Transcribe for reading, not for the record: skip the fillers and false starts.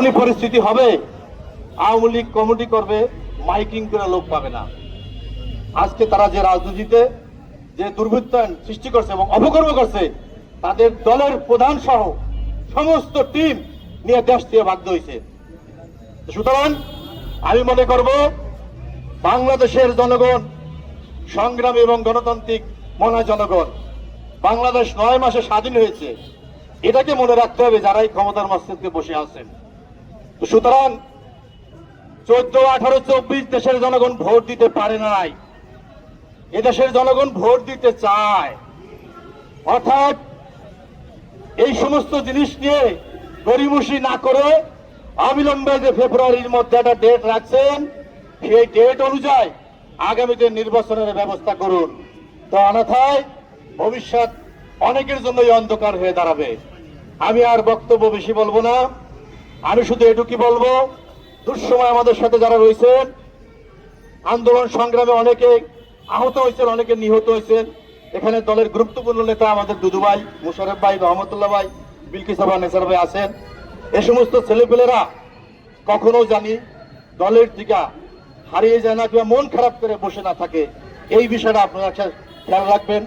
এমনই পরিস্থিতি হবে, আওয়ামী লীগ কমিটি করবে, মাইকিং করে লোক পাবে না। আজকে তারা যে রাজনীতিতে যে দুর্বৃত্তায়ন সৃষ্টি করছে এবং অপকর্ম করছে, তাদের দলের প্রধান সহ সমস্ত টিম নিয়ে দেশ দিয়ে বাধ্য হয়েছে। সুতরাং আমি মনে করব বাংলাদেশের জনগণ সংগ্রামী এবং গণতান্ত্রিক মনা জনগণ, বাংলাদেশ 9 মাসে স্বাধীন হয়েছে, এটাকে মনে রাখতে হবে যারাই ক্ষমতার মস্তকে বসে আছেন। সুতরাং 14, 18, 24 দেশের জনগণ ভোট দিতে পারে নাই, এদেশের জনগণ ভোট দিতে চায়। অর্থাৎ এই সমস্ত জিনিস নিয়ে গড়িমসি না করে অবিলম্বে যে ফেব্রুয়ারির মধ্যে একটা ডেট রাখছেন, সেই ডেট অনুযায়ী আগামীতে নির্বাচনের ব্যবস্থা করুন। তো অন্যথায় ভবিষ্যৎ অনেকের জন্যই অন্ধকার হয়ে দাঁড়াবে। আমি আর বক্তব্য বেশি বলবো না, আমি শুধু এটুকুই বলবো, দুঃসময় আমাদের সাথে যারা রয়েছেন, আন্দোলন সংগ্রামে অনেকে আহত হয়েছেন, অনেকে নিহত হয়েছেন। এখানে দলের গুরুত্বপূর্ণ নেতা আমাদের দুদু ভাই, মুশারফ ভাই, রহমতুল্লাহ ভাই, বিলকিস আবা, নেসার ভাই আছেন। এ সমস্ত ছেলেপেলেরা কখনো জানি দলের দিকে হারিয়ে যায় না কিংবা মন খারাপ করে বসে না থাকে, এই বিষয়টা আপনারা খেয়াল রাখবেন।